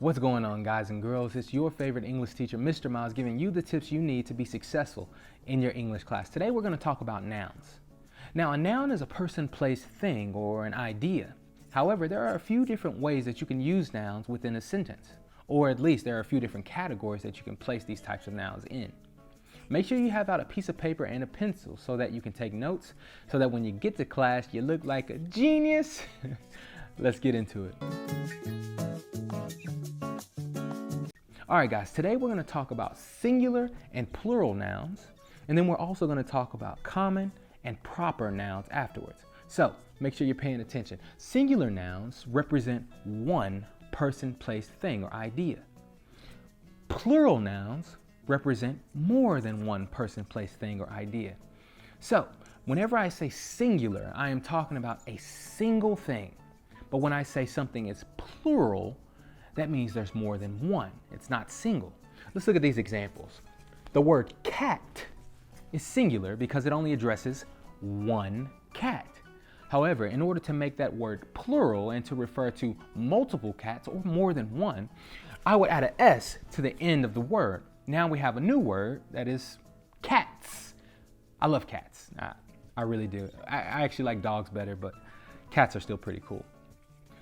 What's going on, guys and girls? It's your favorite English teacher, Mr. Miles, giving you the tips you need to be successful in your English class. Today we're going to talk about nouns. Now, a noun is a person, place, thing, or an idea. However, there are a few different ways that you can use nouns within a sentence, or at least there are a few different categories that you can place these types of nouns in. Make sure you have out a piece of paper and a pencil so that you can take notes, so that when you get to class, you look like a genius. Let's get into it. All right, guys, today we're going to talk about singular and plural nouns, and then we're also going to talk about common and proper nouns afterwards. So make sure you're paying attention. Singular nouns represent one person, place, thing, or idea. Plural nouns represent more than one person, place, thing, or idea. So whenever I say singular, I am talking about a single thing. But when I say something is plural, that means there's more than one. It's not single. Let's look at these examples. The word cat is singular because it only addresses one cat. However, in order to make that word plural and to refer to multiple cats or more than one, I would add an S to the end of the word. Now we have a new word that is cats. I love cats. I really do. I actually like dogs better, but cats are still pretty cool.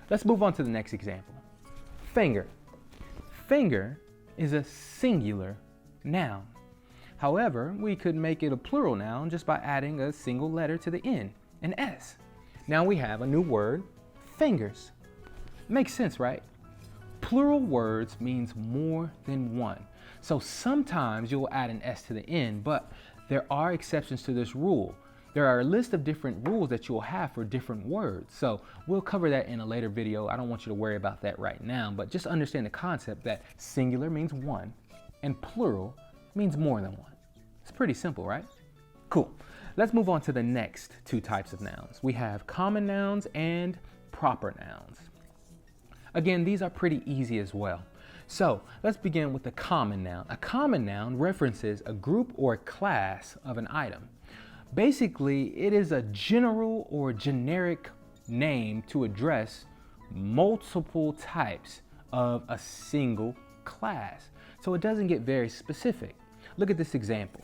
Let's move on to the next example. Finger. Finger is a singular noun. However, we could make it a plural noun just by adding a single letter to the end, an S. Now we have a new word, fingers. Makes sense, right? Plural words means more than one. So sometimes you'll add an S to the end, but there are exceptions to this rule. There are a list of different rules that you'll have for different words. So we'll cover that in a later video. I don't want you to worry about that right now, but just understand the concept that singular means one and plural means more than one. It's pretty simple, right? Cool. Let's move on to the next two types of nouns. We have common nouns and proper nouns. Again, these are pretty easy as well. So let's begin with the common noun. A common noun references a group or a class of an item. Basically, it is a general or generic name to address multiple types of a single class. So it doesn't get very specific. Look at this example.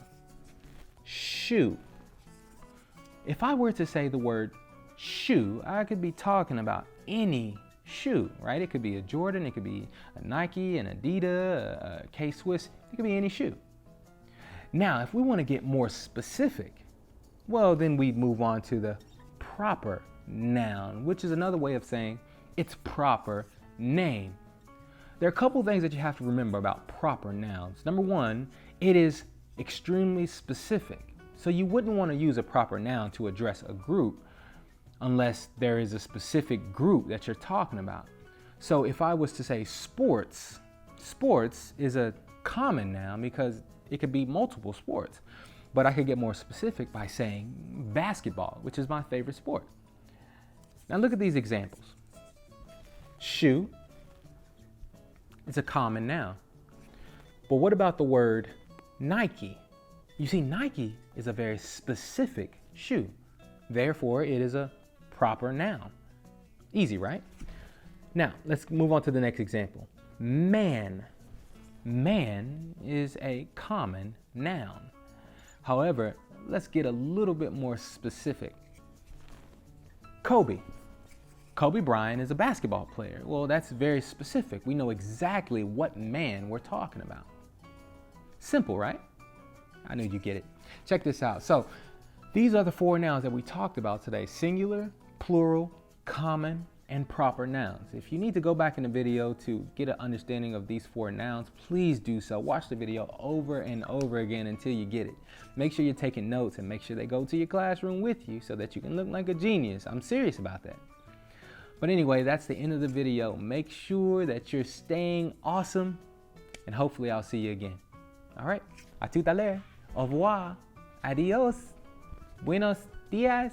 Shoe. If I were to say the word shoe, I could be talking about any shoe, right? It could be a Jordan, it could be a Nike, an Adidas, a K-Swiss, it could be any shoe. Now, if we want to get more specific, well, then we move on to the proper noun, which is another way of saying its proper name. There are a couple things that you have to remember about proper nouns. Number one, it is extremely specific. So you wouldn't want to use a proper noun to address a group unless there is a specific group that you're talking about. So if I was to say sports, sports is a common noun because it could be multiple sports. But I could get more specific by saying basketball, which is my favorite sport. Now look at these examples. Shoe is a common noun. But what about the word Nike? You see, Nike is a very specific shoe. Therefore, it is a proper noun. Easy, right? Now, let's move on to the next example. Man. Man is a common noun. However, let's get a little bit more specific. Kobe. Kobe Bryant is a basketball player. Well, that's very specific. We know exactly what man we're talking about. Simple, right? I knew you get it. Check this out. So these are the four nouns that we talked about today: singular, plural, common, and proper nouns. If you need to go back in the video to get an understanding of these four nouns, please do so. Watch the video over and over again until you get it. Make sure you're taking notes and make sure they go to your classroom with you so that you can look like a genius. I'm serious about that. But anyway, that's the end of the video. Make sure that you're staying awesome, and hopefully I'll see you again. All right, a tout à l'heure. Au revoir. Adios. Buenos dias.